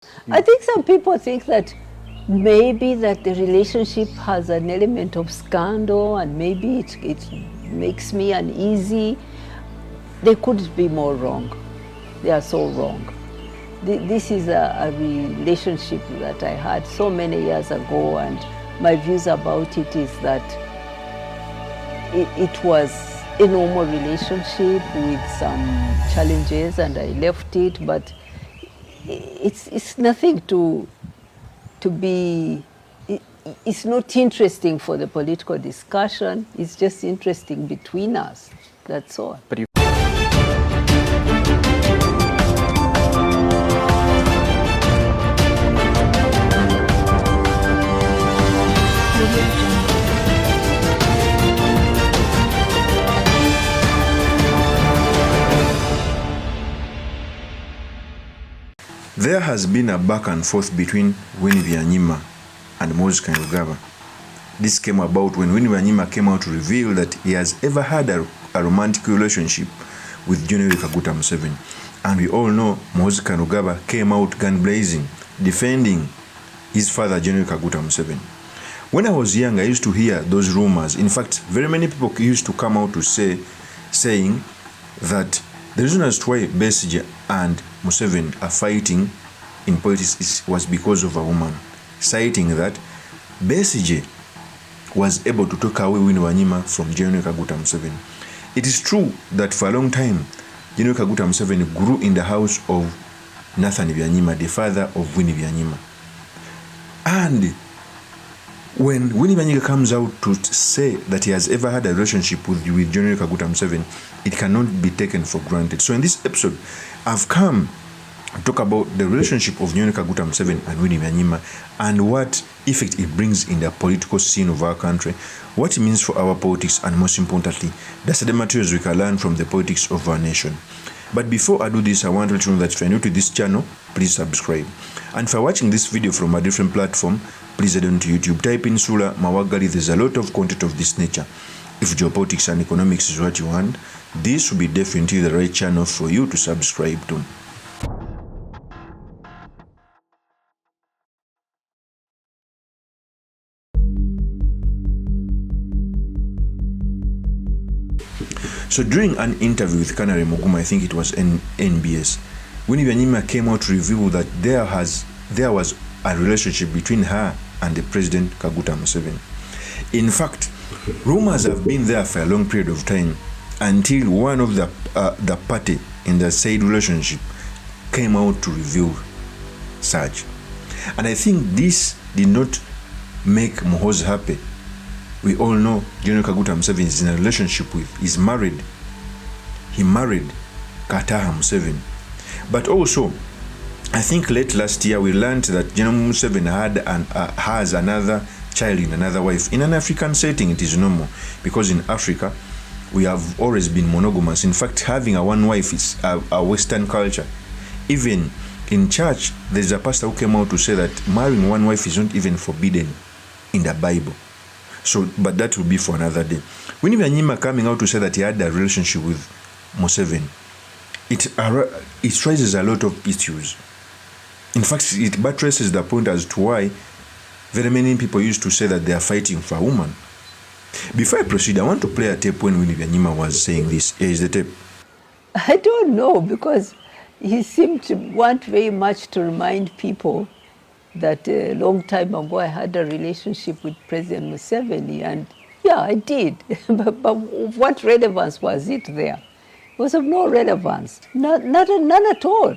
I think some people think that maybe that the relationship has an element of scandal and maybe it makes me uneasy. They couldn't be more wrong. They are so wrong. This is a relationship that I had so many years ago, and my views about it is that it was a normal relationship with some challenges, and I left it, but it's nothing to be, it's not interesting for the political discussion. It's just interesting between us. That's all. But There has been a back and forth between Winnie Byanyima and MUSEVENI. This came about when Winnie Byanyima came out to reveal that he has ever had a romantic relationship with General Kaguta Museveni. And we all know MUSEVENI came out gun blazing, defending his father, General Kaguta Museveni. When I was young, I used to hear those rumors. In fact, very many people used to come out to saying that the reason as to why Besigye and Museveni are fighting in politics was because of a woman, citing that Besigye was able to take away Winnie Byanyima from General Kaguta Museveni. It is true that for a long time, General Kaguta Museveni grew in the house of Nathan Byanyima, the father of Winnie Byanyima. And when Winnie Byanyima comes out to say that he has ever had a relationship with General Kaguta Museveni, it cannot be taken for granted. So in this episode, I've come to talk about the relationship of General Kaguta Museveni and Winnie Byanyima and what effect it brings in the political scene of our country, what it means for our politics, and most importantly, the certain materials we can learn from the politics of our nation. But before I do this, I want to let you know that if you're new to this channel, please subscribe. And if you're watching this video from a different platform, please head on to YouTube, type in Sula Mawagali. There's a lot of content of this nature. If geopolitics and economics is what you want, this will be definitely the right channel for you to subscribe to. So during an interview with Kanare Muguma, I think it was NBS, Winnie Byanyima came out to reveal that there was a relationship between her and the President Kaguta Museveni. In fact, rumors have been there for a long period of time until one of the party in the said relationship came out to reveal such. And I think this did not make Muhoozi happy. We all know General Kaguta Museveni is in a relationship with, is married. He married Kataha Museveni. But also, I think late last year we learned that General Museveni has another child in another wife. In an African setting, it is normal, because in Africa, we have always been monogamous. In fact, having a one wife is a Western culture. Even in church, there's a pastor who came out to say that marrying one wife is not even forbidden in the Bible. So, but that will be for another day. Winnie Byanyima coming out to say that he had a relationship with Museveni, it raises a lot of issues. In fact, it buttresses the point as to why very many people used to say that they are fighting for a woman. Before I proceed, I want to play a tape when Winnie Byanyima was saying this. Here is the tape. I don't know, because he seemed to want very much to remind people that a long time ago I had a relationship with President Museveni, and yeah, I did. but what relevance was it there? It was of no relevance, none at all,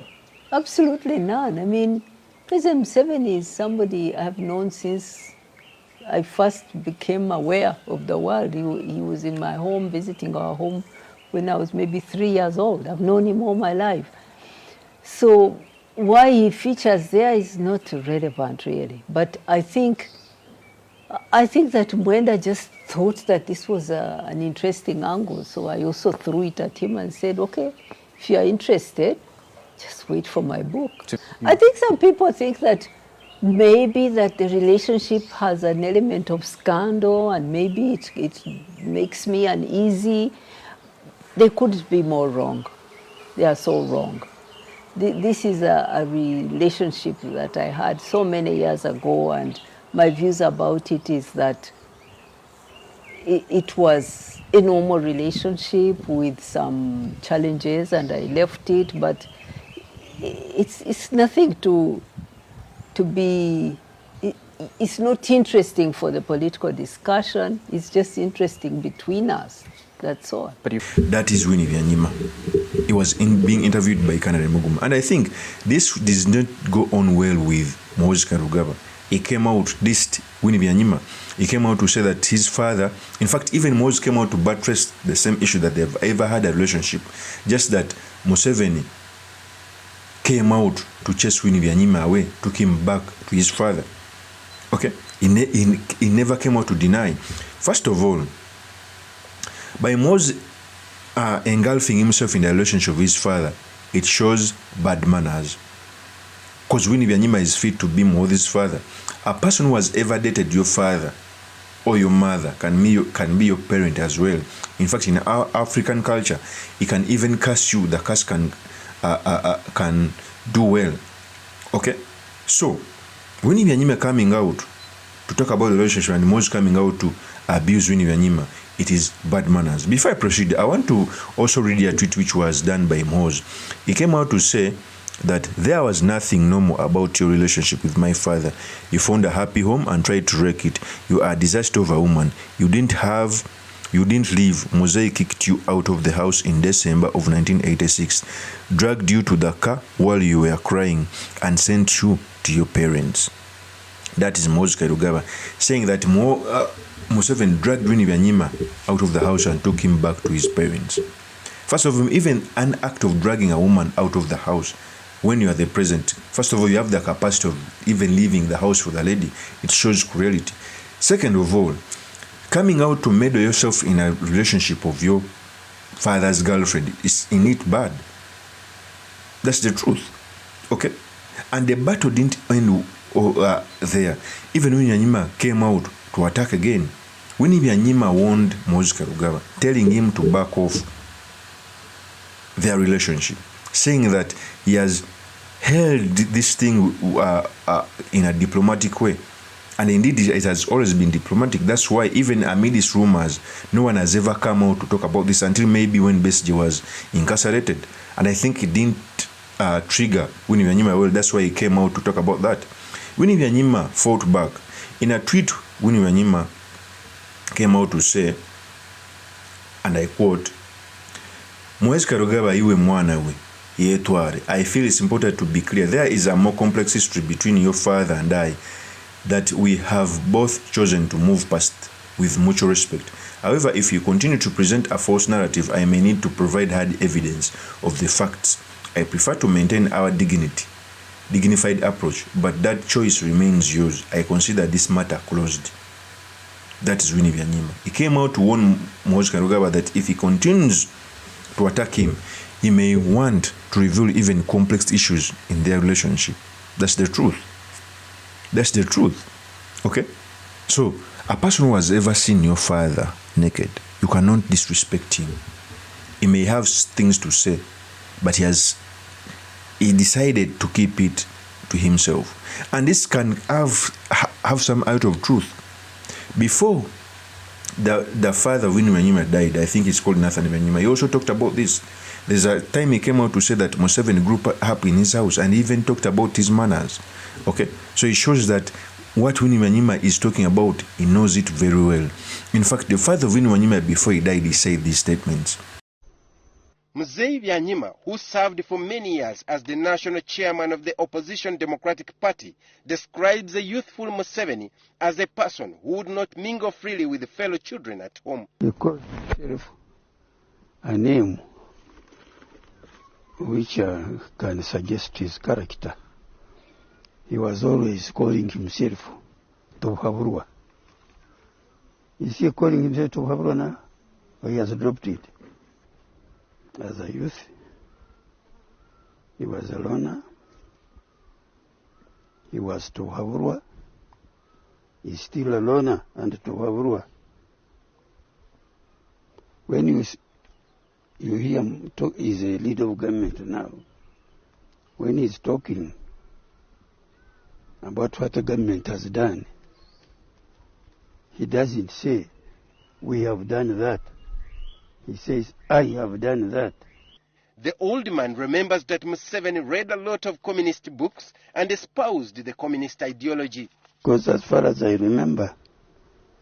absolutely none. I mean, President Museveni is somebody I've known since I first became aware of the world. He was in my home, visiting our home when I was maybe 3 years old. I've known him all my life. So why he features there is not relevant, really. But I think that Mwenda just thought that this was an interesting angle, so I also threw it at him and said, okay, if you are interested, just wait for my book. I think some people think that maybe that the relationship has an element of scandal and maybe it makes me uneasy. They couldn't be more wrong. They are so wrong. This is a relationship that I had so many years ago, and my views about it is that it was a normal relationship with some challenges, and I left it, but it's nothing to be, it's not interesting for the political discussion, it's just interesting between us, that's all. That is Winnie Byanyima. He was being interviewed by Canada Muguma. And I think this does not go on well with Moses Kainerugaba. He came out, this Winnie Byanyima, he came out to say that his father, in fact, even Moses came out to buttress the same issue that they've ever had a relationship, just that Museveni came out to chase Winnie Byanyima away, took him back to his father. Okay? He never came out to deny. First of all, by Moses engulfing himself in the relationship with his father, it shows bad manners. Because Winnie Byanyima is fit to be Moses' father. A person who has ever dated your father or your mother can be your parent as well. In fact, in our African culture, he can even curse you. The curse can do well. Okay? So, Winnie Byanyima coming out to talk about the relationship and Moses coming out to abuse Winnie Byanyima, it is bad manners. Before I proceed, I want to also read a tweet which was done by Moses. He came out to say that there was nothing normal about your relationship with my father. You found a happy home and tried to wreck it. You are a disaster of a woman. You didn't leave. Mosaic kicked you out of the house in December of 1986, dragged you to the car while you were crying, and sent you to your parents. That is Moses Kainerugaba saying that Museveni dragged Winnie Byanyima out of the house and took him back to his parents. First of all, even an act of dragging a woman out of the house when you are the president, first of all, you have the capacity of even leaving the house for the lady. It shows cruelty. Second of all, coming out to meddle yourself in a relationship of your father's girlfriend is in it bad. That's the truth. Okay? And the battle didn't end there. Even when Byanyima came out to attack again, Winnie Byanyima warned Moses Kainerugaba, telling him to back off their relationship, saying that he has held this thing in a diplomatic way. And indeed, it has always been diplomatic. That's why even amid these rumors, no one has ever come out to talk about this until maybe when Besigye was incarcerated. And I think it didn't trigger Winnie Byanyima well. That's why he came out to talk about that. Winnie Byanyima fought back. In a tweet, Winnie Byanyima came out to say, and I quote, Moses Kainerugaba iwe mwana we, yetware. I feel it's important to be clear. There is a more complex history between your father and I that we have both chosen to move past with mutual respect. However, if you continue to present a false narrative, I may need to provide hard evidence of the facts. I prefer to maintain our dignified approach, but that choice remains yours. I consider this matter closed. That is Winnie Byanyima. He came out to warn Moses Kainerugaba that if he continues to attack him, he may want to reveal even complex issues in their relationship. That's the truth. That's the truth. Okay? So, a person who has ever seen your father naked, you cannot disrespect him. He may have things to say, but he decided to keep it to himself. And this can have some out of truth. Before the father of Winnie Byanyima died, I think it's called Nathan Byanyima, he also talked about this. There's a time he came out to say that Museveni grew up in his house and even talked about his manners. Okay? So it shows that what Winnie Byanyima is talking about, he knows it very well. In fact, the father of Winnie Byanyima, before he died, he said these statements. MUSEVENI Byanyima, who served for many years as the national chairman of the opposition Democratic Party, describes the youthful Museveni as a person who would not mingle freely with fellow children at home. He called himself a name which can suggest his character. He was always calling himself Tohaburwa. Is he calling himself Tohaburwa now? Or he has dropped it? As a youth, he was a loner. He was Tohaburwa. He's still a loner and Tohaburwa. When you hear him talk, he's a leader of government now. when he's talking about what the government has done, he doesn't say, we have done that. He says, I have done that. The old man remembers that Museveni read a lot of communist books and espoused the communist ideology. Because as far as I remember,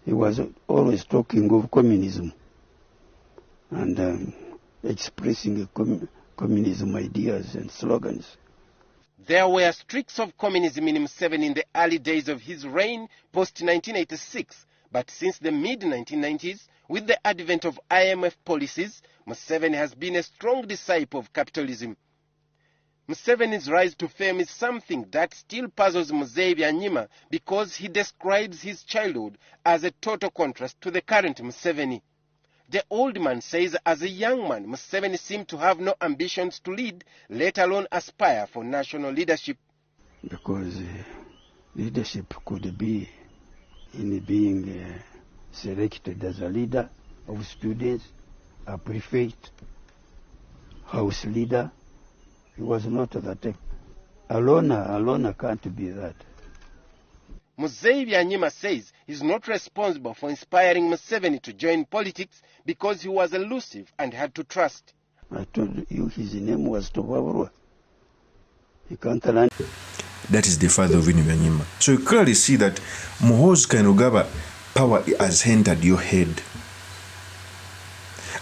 he was always talking of communism and expressing communism ideas and slogans. There were streaks of communism in Museveni in the early days of his reign post-1986, but since the mid-1990s, with the advent of IMF policies, Museveni has been a strong disciple of capitalism. Museveni's rise to fame is something that still puzzles MUSEVENI BYANYIMA because he describes his childhood as a total contrast to the current Museveni. The old man says as a young man, Museveni seemed to have no ambitions to lead, let alone aspire for national leadership. Because leadership could be in being selected as a leader of students, a prefect, house leader. He was not that. Alone can't be that. MUSEVENI BYANYIMA says he's not responsible for inspiring Museveni to join politics because he was elusive and had to trust. I told you his name was Tobabura. He can't learn. That is the father of WINNIE BYANYIMA. So you clearly see that Muhoozi Kainerugaba power has entered your head.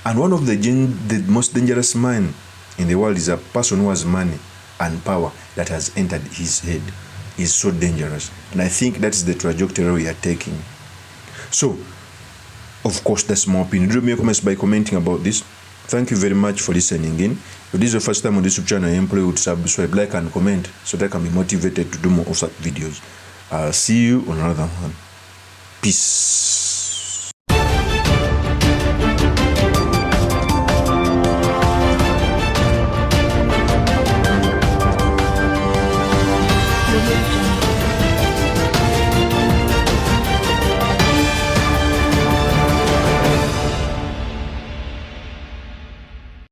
And one of the most dangerous men in the world is a person who has money and power that has entered his head. Is so dangerous. And I think that's the trajectory we are taking. So, of course, that's my opinion. Do me a comment by commenting about this. Thank you very much for listening in. If this is your first time on this YouTube channel, I implore you to subscribe, like, and comment so that I can be motivated to do more of such videos. I'll see you on another one. Peace.